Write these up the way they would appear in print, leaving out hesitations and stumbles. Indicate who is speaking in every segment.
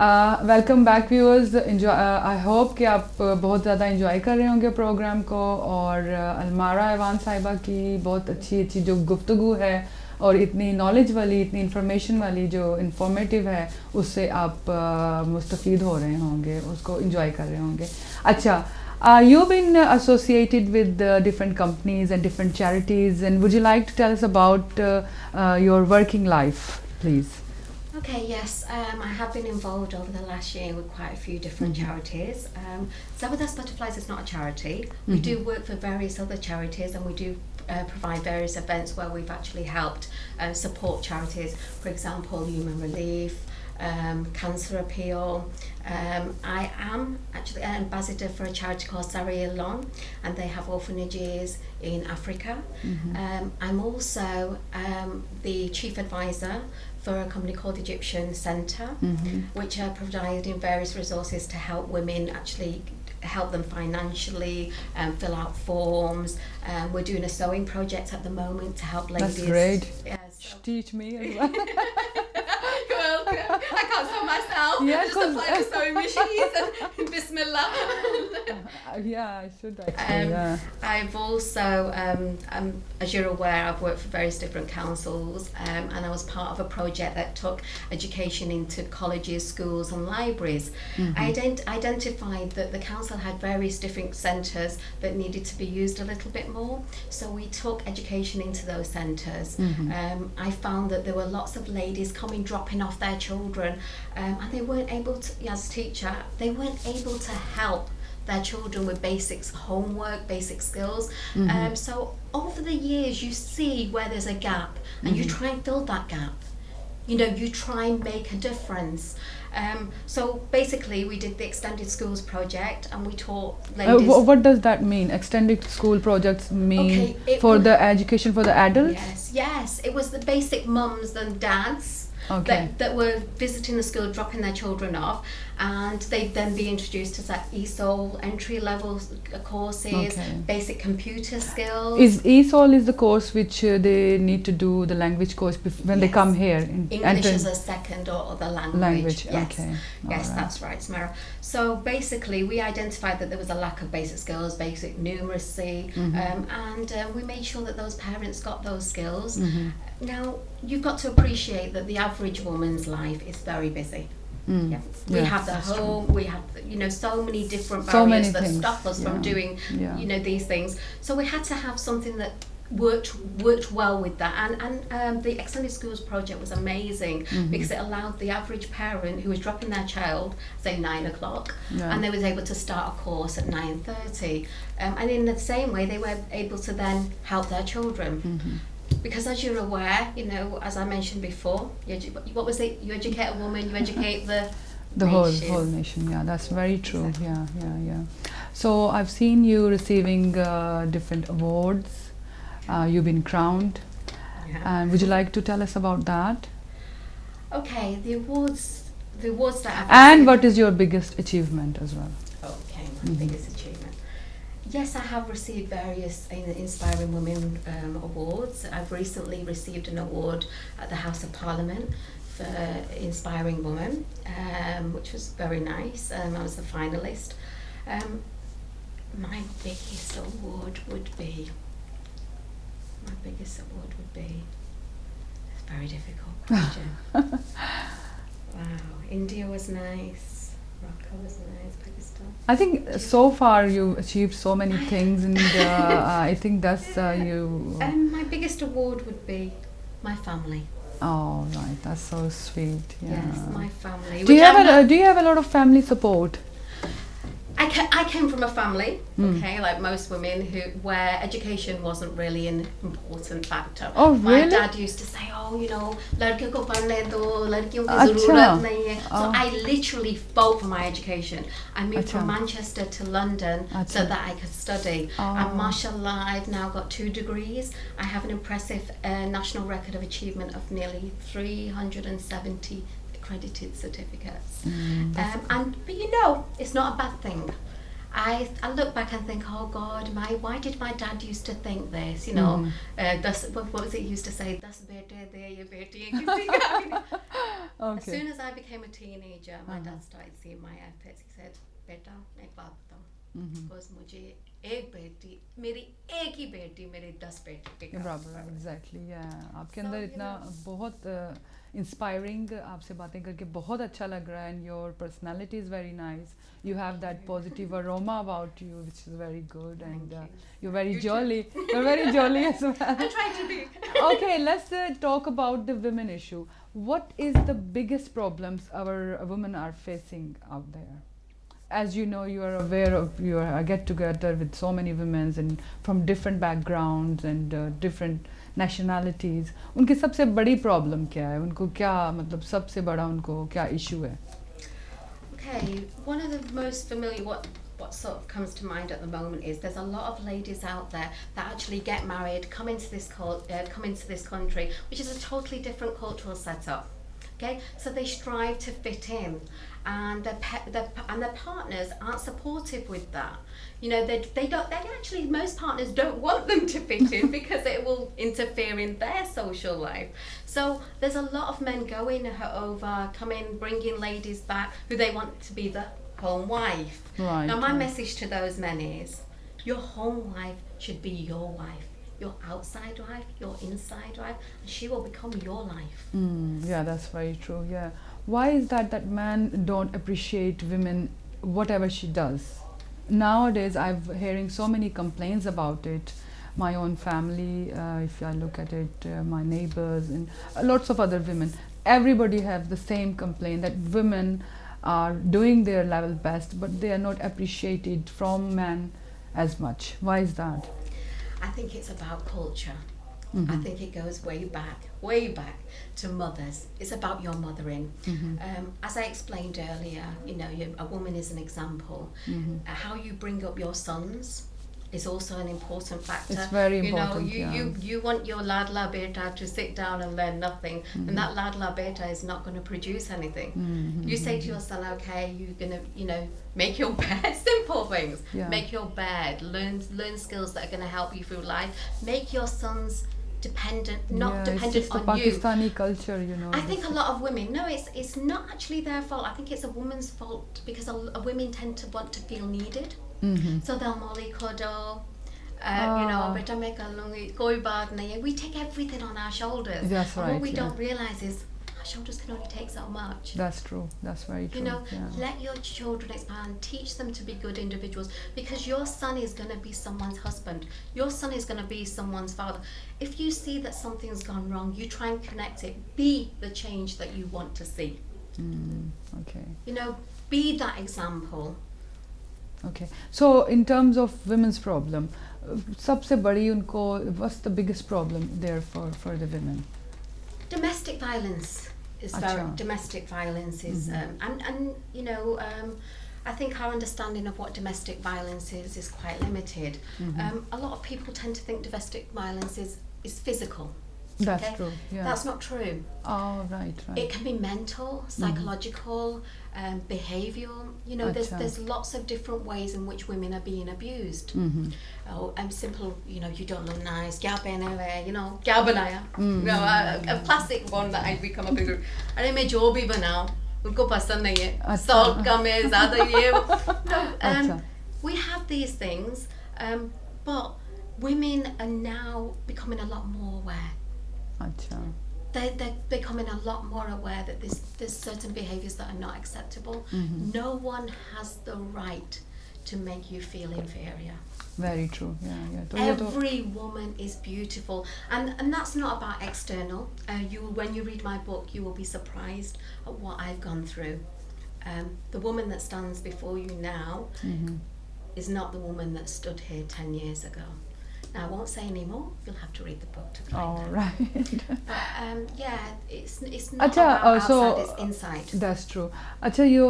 Speaker 1: Welcome back viewers I hope कि आप बहुत ज़्यादा इंजॉय कर रहे होंगे प्रोग्राम को और अलमारा ऐवान साहिबा की बहुत अच्छी अच्छी जो गुफ्तगू है और इतनी नॉलेज वाली इतनी इंफॉर्मेशन वाली जो इंफॉर्मेटिव है उससे आप मुस्तफ़ीद हो रहे होंगे उसको इंजॉय कर रहे होंगे अच्छा you've been associated with different companies and different charities and would you like to tell us about your working life please.
Speaker 2: Okay, yes, I have been involved over the last year with quite a few different charities. Zabardast Butterflies is not a charity. We do work for various other charities and we do provide various events where we've actually helped support charities, for example, Human Relief, Cancer Appeal. I am actually an ambassador for a charity called Saraya Long and they have orphanages in Africa. I'm also the chief advisor for a company called Egyptian Centre, which are providing various resources to help women actually help them financially, fill out forms. We're doing a sewing project at the moment to help ladies.
Speaker 1: That's great.
Speaker 2: Yeah, so.
Speaker 1: Teach me as well.
Speaker 2: Well, I can't sew myself.
Speaker 1: Yeah,
Speaker 2: I just apply the sewing machines and Bismillah.
Speaker 1: Yeah, I should actually. Yeah.
Speaker 2: I've also, as you're aware, I've worked for various different councils, and I was part of a project that took education into colleges, schools, and libraries. I identified that the council had various different centres that needed to be used a little bit more, so we took education into those centres. I found that there were lots of ladies coming dropping off their children, and they weren't able to, as a teacher, they weren't able to help their children with basics, homework, basic skills. So over the years you see where there's a gap and you try and fill that gap. You know, you try and make a difference. So basically we did the Extended Schools project and we taught ladies.
Speaker 1: What does that mean? Extended school projects mean for the education for the adults?
Speaker 2: Yes, it was the basic mums and dads that were visiting the school, dropping their children off, and they'd then be introduced to that ESOL entry level courses, basic computer skills.
Speaker 1: Is ESOL is the course which they need to do the language course when they come here?
Speaker 2: English as a second or other language. Yes,
Speaker 1: okay.
Speaker 2: Yes, that's right, Sumera. So basically we identified that there was a lack of basic skills, basic numeracy, and we made sure that those parents got those skills. Now, you've got to appreciate that the average woman's life is very busy. We have the home, we have, you know, so many different barriers that stop us from doing, you know, these things. So we had to have something that worked well with that, and the Extended Schools project was amazing because it allowed the average parent who was dropping their child, say 9 o'clock, and they was able to start a course at 9:30, and in the same way they were able to then help their children. Because as you're aware, you know, as I mentioned before, what was it? You educate a woman, you educate the nation.
Speaker 1: whole nation. Yeah, that's very true. Exactly. Yeah. So I've seen you receiving different awards. You've been crowned. And would you like to tell us about that?
Speaker 2: Okay, the awards that I've received.
Speaker 1: And what is your biggest achievement as well?
Speaker 2: Okay, my biggest achievement. Yes, I have received various Inspiring Women awards. I've recently received an award at the House of Parliament for Inspiring Woman, which was very nice. I was the finalist. My biggest award would be, it's a very difficult question. Wow, India was nice. Morocco was nice, Pakistan.
Speaker 1: I think so far you've achieved so many things, and I think that's you.
Speaker 2: My biggest award would be my family.
Speaker 1: Oh right, that's so sweet. Yeah.
Speaker 2: Yes, my family.
Speaker 1: Do you have a lot of family support?
Speaker 2: I came from a family, okay, like most women, where education wasn't really an important factor.
Speaker 1: Oh, really?
Speaker 2: My dad used to say, oh, you know, ladkiyon ko padhne do, ladkiyon ki zarurat nahi hai. So I literally fought for my education. I moved from Manchester to London so that I could study. And mashallah, I've now got 2 degrees. I have an impressive national record of achievement of nearly 370 accredited certificates. But you know, it's not a bad thing. I look back and think, oh God, why did my dad used to think this? You know, what was it he used to say? Das bete de ye beti. As
Speaker 1: Okay.
Speaker 2: soon as I became a teenager, my dad started seeing my efforts. He said, "Beta, मैं एक बात बताऊं, because मुझे एक बेटी, मेरी एक ही बेटी, मेरे 10 बेटे के
Speaker 1: बराबर, एग्जैक्टली, या आपके
Speaker 2: So,
Speaker 1: अंदर
Speaker 2: you
Speaker 1: इतना
Speaker 2: know.
Speaker 1: बहुत इंस्पायरिंग, आपसे बातें करके बहुत अच्छा लग रहा है, and your personality is very nice, you have that positive aroma about you which is very good, and you're very
Speaker 2: You too.
Speaker 1: jolly, you're very jolly as well.
Speaker 2: I try to be.
Speaker 1: Okay, let's talk about the women issue. What is the biggest problems our women are facing out there? As you know, you are aware of your get together with so many women and from different backgrounds and different nationalities. उनकी सबसे बड़ी problem क्या है, उनको क्या मतलब सबसे बड़ा उनको क्या इशू है?
Speaker 2: Okay, one of the most familiar, what sort of comes to mind at the moment is there's a lot of ladies out there that actually get married, come into this country, which is a totally different cultural setup. Okay, so they strive to fit in, and their partners aren't supportive with that. You know, they actually, most partners don't want them to fit in because it will interfere in their social life. So there's a lot of men going over, coming, bringing ladies back who they want to be the home wife.
Speaker 1: Right.
Speaker 2: Now my message to those men is, your home wife should be your wife. Your outside wife, your inside wife, and she will become your life.
Speaker 1: Yeah, that's very true. Yeah, why is that men don't appreciate women whatever she does? Nowadays I'm hearing so many complaints about it. My own family, if I look at it, my neighbors and lots of other women, everybody have the same complaint that women are doing their level best, but they are not appreciated from men as much. Why is that?
Speaker 2: I think it's about culture. I think it goes way back to mothers. It's about your mothering. As I explained earlier, you know, a woman is an example. How you bring up your sons is also an important factor.
Speaker 1: It's very important.
Speaker 2: You know, you want your ladla beta to sit down and learn nothing, and that ladla beta is not going to produce anything. You say to your son, okay, you're going to, you know, make your bed, simple things.
Speaker 1: Yeah.
Speaker 2: Make your bed, learn skills that are going to help you through life. Make your sons dependent, not dependent
Speaker 1: it's just
Speaker 2: on
Speaker 1: the
Speaker 2: you.
Speaker 1: Pakistani culture, you know.
Speaker 2: I think a lot of women, no, it's not actually their fault. I think it's a woman's fault because women tend to want to feel needed. So they'll molly cuddle, you know, beta make a lungi, koi baat nahi hai. We take everything on our shoulders.
Speaker 1: That's
Speaker 2: And
Speaker 1: right,
Speaker 2: what we
Speaker 1: yeah.
Speaker 2: don't realise is our shoulders can only take so much.
Speaker 1: That's true. That's very true.
Speaker 2: You know,
Speaker 1: yeah.
Speaker 2: let your children expand, teach them to be good individuals, because your son is going to be someone's husband. Your son is going to be someone's father. If you see that something's gone wrong, you try and connect it. Be the change that you want to see.
Speaker 1: Okay.
Speaker 2: You know, be that example.
Speaker 1: Okay. So in terms of women's problem, सबसे बड़ी उनको, what's the biggest problem there for the women?
Speaker 2: Domestic violence is domestic violence is and you know, I think our understanding of what domestic violence is quite limited. A lot of people tend to think domestic violence is physical.
Speaker 1: That's
Speaker 2: Okay?
Speaker 1: true. Yeah.
Speaker 2: That's not true.
Speaker 1: Oh, right.
Speaker 2: It can be mental, psychological, behavioural. You know, there's lots of different ways in which women are being abused. Oh, simple, you know, you don't look nice. Kya pehne hue hai, you know, kya banaya? You know, a classic one that we come up with. Arey main jo bhi banao, unko pasand nahi hai. Salt kam hai, zyada ye. No, we have these things, but women are now becoming a lot more aware. They're becoming a lot more aware that there's certain behaviours that are not acceptable. No one has the right to make you feel inferior.
Speaker 1: Very true. Yeah.
Speaker 2: Every woman is beautiful, and that's not about external. When you read my book, you will be surprised at what I've gone through. The woman that stands before you now is not the woman that stood here 10 years ago. Now, I won't say any more. You'll have to read the book to find
Speaker 1: All
Speaker 2: out.
Speaker 1: right.
Speaker 2: But yeah, it's not about outside, it's inside.
Speaker 1: That's true. Acha, you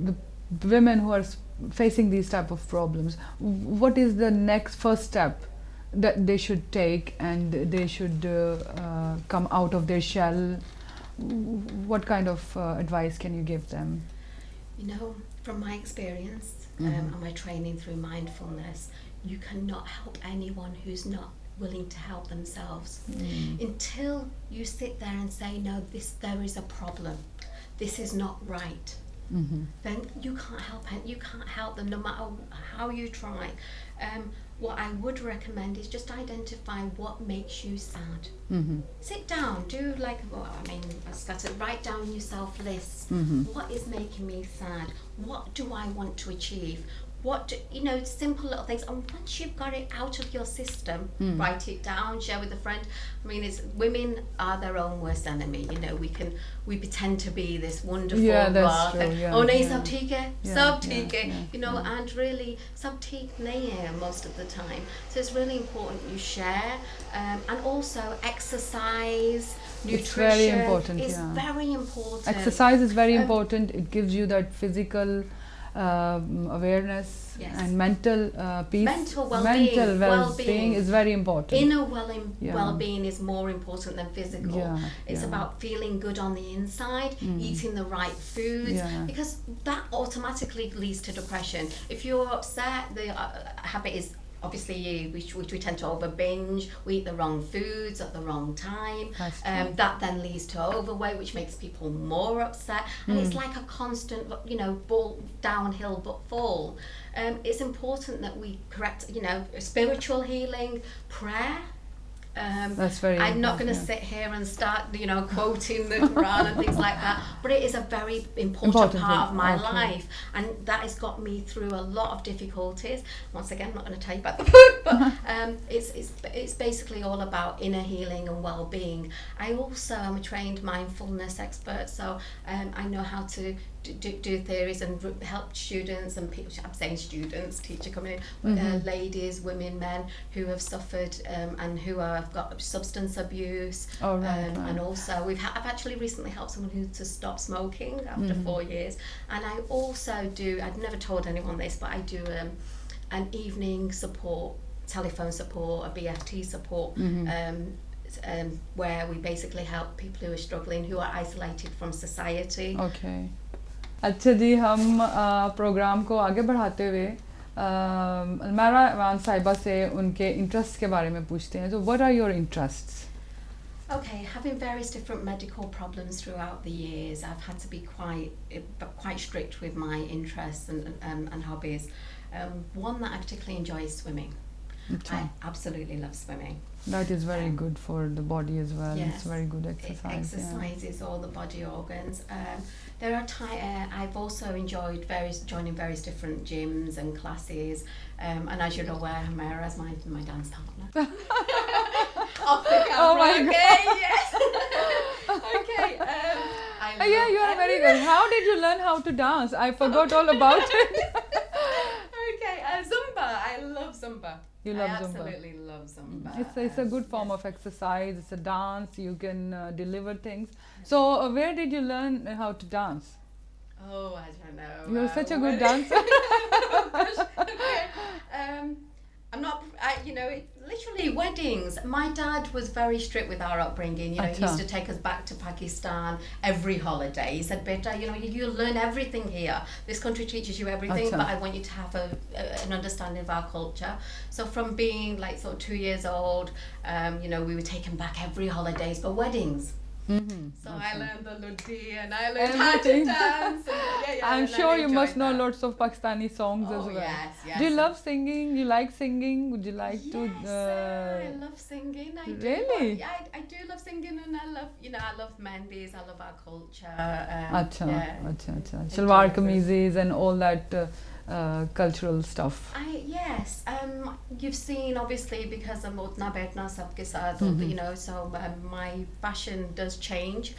Speaker 1: the women who are facing these type of problems, what is the first step that they should take, and they should come out of their shell? What kind of advice can you give them?
Speaker 2: You know, from my experience and my training through mindfulness, you cannot help anyone who's not willing to help themselves. Until you sit there and say, no, there is a problem, this is not right, then you can't help them no matter how you try. What I would recommend is just identify what makes you sad. Sit down, write down yourself lists. What is making me sad? What do I want to achieve? Simple little things. And once you've got it out of your system, write it down, share with a friend. I mean, women are their own worst enemy. You know, we pretend to be this wonderful.
Speaker 1: Yeah, that's true. Yeah,
Speaker 2: oh, nahi
Speaker 1: yeah.
Speaker 2: sab theek hai, sab theek hai. And really, sab theek nahi hai most of the time. So it's really important you share, and also exercise, nutrition.
Speaker 1: It's very important.
Speaker 2: It's very important.
Speaker 1: Exercise is very important. It gives you that physical awareness and mental peace.
Speaker 2: Mental well-being.
Speaker 1: Mental well-being is very important.
Speaker 2: Inner well-being is more important than physical. It's
Speaker 1: yeah.
Speaker 2: about feeling good on the inside, eating the right foods, because that automatically leads to depression. If you're upset, the habit is obviously we tend to over binge, we eat the wrong foods at the wrong time, that then leads to overweight, which makes people more upset, and it's like a constant downhill but fall. It's important that we correct spiritual healing, prayer.
Speaker 1: That's very
Speaker 2: I'm not going to sit here and start quoting the Quran and things like that, but it is a very important part of my life, and that has got me through a lot of difficulties. Once again, I'm not going to tell you about the food, but it's basically all about inner healing and well-being. I also am a trained mindfulness expert, so I know how to do theories and help students and people. I'm saying students, teacher coming in, ladies, women, men who have suffered and who have got substance abuse. And also I've actually recently helped someone to stop smoking after 4 years. And I also do, I've never told anyone this, but I do an evening support, telephone support, a BFT support, where we basically help people who are struggling, who are isolated from society.
Speaker 1: Okay. अच्छा जी, हम programme को आगे बढ़ाते हुए अलमारा वान साहिबा से उनके interest के बारे में पूछते हैं. So what are your interests?
Speaker 2: Okay, having various different medical problems throughout the years, I've had to be quite strict with my interests and hobbies. One that I particularly enjoy is swimming. I absolutely love swimming.
Speaker 1: That is very good for the body as well.
Speaker 2: Yes,
Speaker 1: it's very good exercise.
Speaker 2: It exercises all the body organs. There are I've also enjoyed joining various different gyms and classes. And as you're aware, Sumera is my dance partner. Off the camera.
Speaker 1: Oh my
Speaker 2: God. Yes. Okay.
Speaker 1: You are very good. How did you learn how to dance? I forgot all about it.
Speaker 2: Okay, Zumba. I love Zumba.
Speaker 1: You love
Speaker 2: I
Speaker 1: Zumba.
Speaker 2: Absolutely love Zumba.
Speaker 1: It's a good form of exercise. It's a dance. You can deliver things. So where did you learn how to dance?
Speaker 2: Oh, I don't know.
Speaker 1: You're such a good dancer.
Speaker 2: I'm not. Literally weddings. My dad was very strict with our upbringing. He used to take us back to Pakistan every holiday. He said, "Beta, you learn everything here. This country teaches you everything, but I want you to have an understanding of our culture." So from being like sort of 2 years old, we were taken back every holidays for weddings. So I learned the ludi and I learned how to dance.
Speaker 1: I'm sure you must know lots of Pakistani songs as well.
Speaker 2: Yes.
Speaker 1: Do you love singing? You like singing? Would you like to?
Speaker 2: I love singing. I do.
Speaker 1: Really?
Speaker 2: I do love singing, and I love I love mehndis. I love our culture.
Speaker 1: Acha. Shalwar kameezes and all that cultural stuff.
Speaker 2: Yes. You've seen obviously because I'm utna betna sabke saath, so my fashion does change.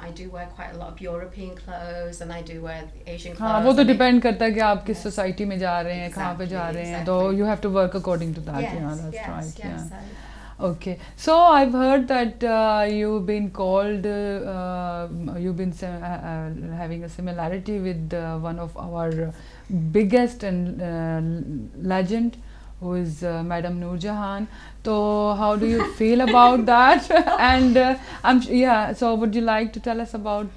Speaker 2: I do wear quite a lot of European clothes and I do wear Asian clothes.
Speaker 1: हाँ, वो तो depend करता है कि आप किस society में जा रहे हैं, कहाँ पे जा रहे हैं, तो you have to work according to that. That's right.
Speaker 2: Yes.
Speaker 1: Okay, so I've heard that you've been having a similarity with one of our biggest and legend, who is Madam Noor Jahan. So how do you feel about that? And so would you like to tell us about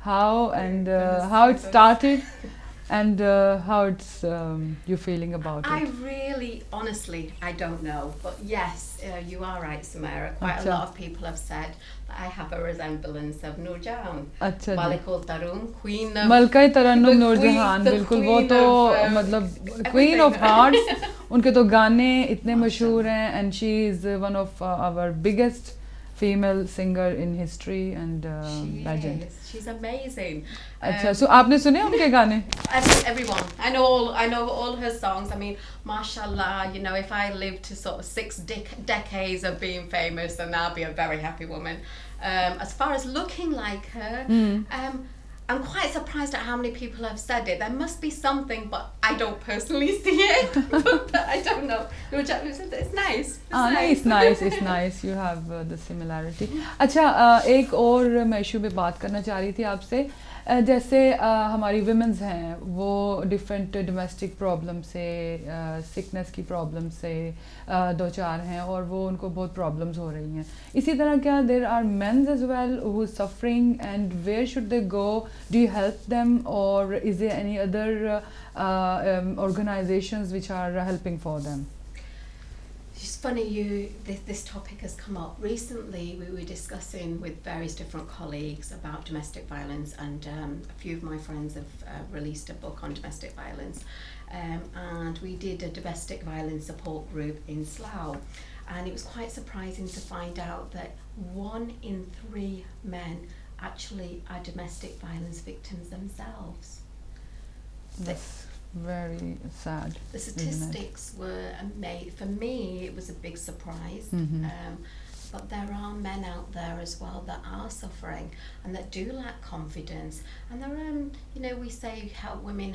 Speaker 1: how and
Speaker 2: Goodness,
Speaker 1: how it
Speaker 2: goodness.
Speaker 1: started, and how it's you feeling about
Speaker 2: I
Speaker 1: it.
Speaker 2: really, honestly, I don't know. But yes, you are right, Sumera. Quite
Speaker 1: Acha.
Speaker 2: a lot of people have said that I have a resemblance of Nurjahan.
Speaker 1: अच्छा जी.
Speaker 2: Malikul Tarum, Queen of...
Speaker 1: मलका तरन्नुम
Speaker 2: the
Speaker 1: Noorjahan,
Speaker 2: the
Speaker 1: बिल्कुल, वो
Speaker 2: queen
Speaker 1: तो
Speaker 2: of,
Speaker 1: मतलब queen of
Speaker 2: everything.
Speaker 1: Hearts. उनके तो गाने इतने
Speaker 2: Mashallah.
Speaker 1: मशहूर हैं, and she is one of our biggest female singer in history and
Speaker 2: She
Speaker 1: legend.
Speaker 2: is. She's amazing.
Speaker 1: अच्छा, so आपने सुने उनके गाने?
Speaker 2: Everyone. I know all her songs. I mean, mashallah, you know, if I live to sort of 6 decades of being famous, then I'll be a very happy woman. As far as looking like her, I'm quite surprised at how many people have said it. There must be something, but I don't personally see it. But I don't know. It's nice.
Speaker 1: It's nice. You have the similarity. अच्छा, एक और मैं issue पे बात करना चाह रही थी आपसे. जैसे हमारी विमेंस हैं, वो डिफरेंट डोमेस्टिक प्रॉब्लम से, सिकनेस की प्रॉब्लम से दो चार हैं, और वो उनको बहुत प्रॉब्लम्स हो रही हैं. इसी तरह क्या there are men's as well who suffering, and where should they go? Do you help them, और is there any other organizations which are helping for them?
Speaker 2: It's funny this topic has come up recently. We were discussing with various different colleagues about domestic violence, and a few of my friends have released a book on domestic violence, and we did a domestic violence support group in Slough, and it was quite surprising to find out that 1 in 3 men actually are domestic violence victims themselves.
Speaker 1: That's very sad.
Speaker 2: The statistics were amazing. For me, it was a big surprise. But there are men out there as well that are suffering and that do lack confidence. And there are, you know, we say help women,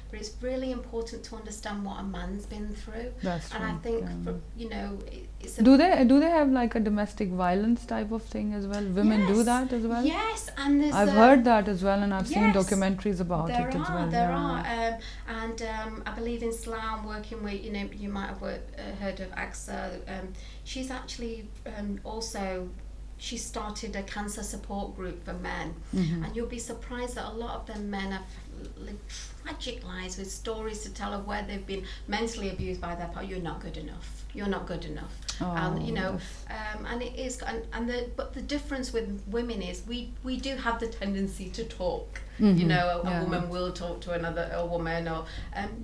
Speaker 2: but it's really important to understand what a man's been through.
Speaker 1: That's
Speaker 2: and
Speaker 1: right,
Speaker 2: I think,
Speaker 1: yeah.
Speaker 2: you know, it's
Speaker 1: Do they have like a domestic violence type of thing as well? Women do that as well?
Speaker 2: Yes, and there's
Speaker 1: I've heard that as well, and I've seen
Speaker 2: Yes,
Speaker 1: documentaries about it as well.
Speaker 2: There
Speaker 1: yeah.
Speaker 2: are, and I believe in Slough, working with, you know, you might have heard of AXA. She's actually also, she started a cancer support group for men, and you'll be surprised that a lot of them men have lived tragic lives with stories to tell of where they've been mentally abused by their partner. You're not good enough. And you know, and it is, but the difference with women is we do have the tendency to talk. You know, a woman will talk to a woman, or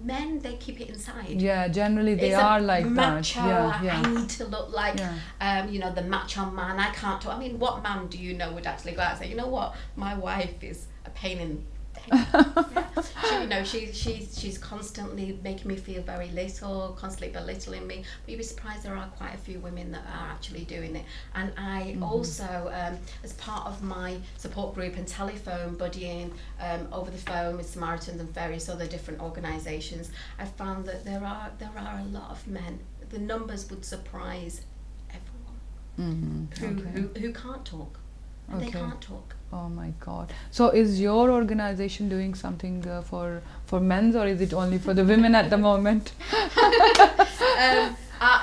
Speaker 2: men, they keep it inside.
Speaker 1: Yeah, generally they
Speaker 2: It's
Speaker 1: are
Speaker 2: a
Speaker 1: like
Speaker 2: macho,
Speaker 1: that. Yeah.
Speaker 2: I need to look like, you know, the macho man. I can't talk. I mean, what man do you know would actually go out and say, you know what, my wife is a pain in She, you know, she's constantly making me feel very little, constantly belittling me. But you'd be surprised there are quite a few women that are actually doing it. And I also, as part of my support group and telephone buddying over the phone with Samaritans and various other different organisations, I found that there are a lot of men. The numbers would surprise everyone who can't talk. And they can't talk.
Speaker 1: Oh my God! So is your organization doing something for men's, or is it only for the women at the moment?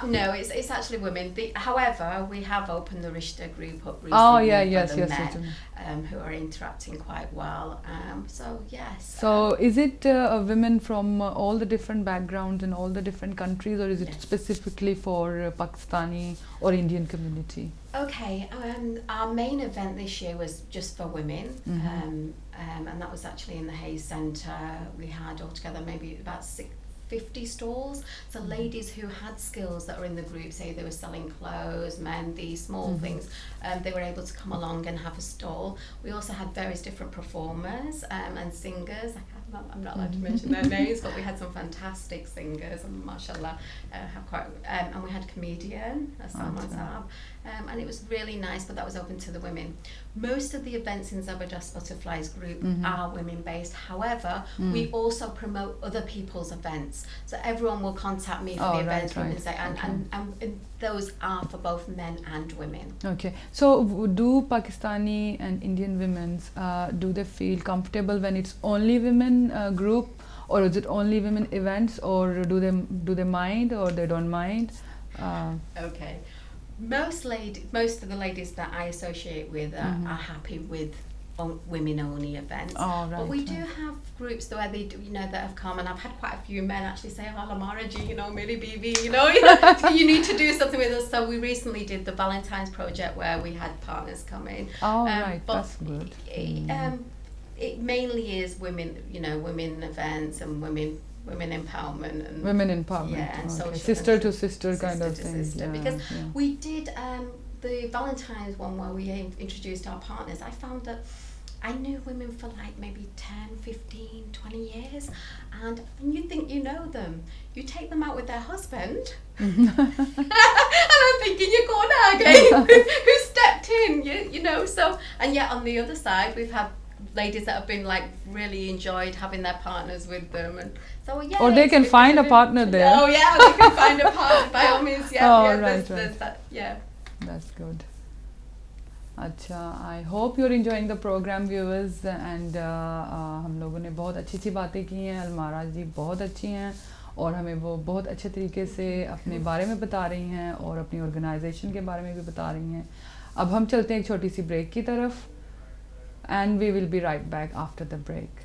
Speaker 2: No, it's actually women. However, we have opened the Rishta group up recently for the men who are interacting quite well. So yes.
Speaker 1: So is it women from all the different backgrounds in all the different countries, or is it specifically for Pakistani or Indian community?
Speaker 2: Okay, our main event this year was just for women, and that was actually in the Hayes Centre. We had altogether maybe about 50 stalls. So ladies who had skills that were in the group, say they were selling clothes, mehndi, small things, they were able to come along and have a stall. We also had various different performers and singers. I'm not allowed to mention their names, but we had some fantastic singers, and mashallah, and we had a comedian, Salman Saab, and it was really nice, but that was open to the women. Most of the events in Zabardast Butterflies group are women based. However, we also promote other people's events, so everyone will contact me for the events, and say, and those are for both men and women.
Speaker 1: Okay, so do Pakistani and Indian women do they feel comfortable when it's only women group, or is it only women events, or do they mind, or they don't mind?
Speaker 2: Okay, most of the ladies that I associate with are happy with women only events.
Speaker 1: Oh, right,
Speaker 2: but we do
Speaker 1: right.
Speaker 2: have groups where they do, that have come, and I've had quite a few men actually say, oh, Lamara G, Millie BB, you need to do something with us. So we recently did the Valentine's project where we had partners come in.
Speaker 1: Oh, right,
Speaker 2: but
Speaker 1: that's good.
Speaker 2: it mainly is women, women events and women empowerment and
Speaker 1: Women empowerment.
Speaker 2: yeah, and
Speaker 1: okay.
Speaker 2: social
Speaker 1: Sister
Speaker 2: and
Speaker 1: to sister kind of
Speaker 2: to
Speaker 1: thing.
Speaker 2: sister.
Speaker 1: Yeah,
Speaker 2: Because
Speaker 1: yeah.
Speaker 2: we did the Valentine's one where we introduced our partners. I found that I knew women for like maybe 10, 15, 20 years, and you think you know them. You take them out with their husband, and I'm thinking, you're going again. Who stepped in? So, and yet on the other side, we've had ladies that have been like really enjoyed having their partners with them, and so yeah.
Speaker 1: Or they can find a partner there.
Speaker 2: Oh yeah, they can find a partner by all means. Yeah,
Speaker 1: Oh,
Speaker 2: yeah.
Speaker 1: right,
Speaker 2: There's
Speaker 1: right.
Speaker 2: that. Yeah.
Speaker 1: That's good. अच्छा, I hope you're enjoying the program, viewers, and हम लोगों ने बहुत अच्छी बातें की हैं. अलमारा जी बहुत अच्छी हैं और हमें वो बहुत अच्छे तरीके से अपने बारे में बता रही हैं और अपनी ऑर्गेनाइजेशन के बारे में भी बता रही हैं. अब हम चलते हैं एक छोटी सी ब्रेक की तरफ, and we will be right back after the break.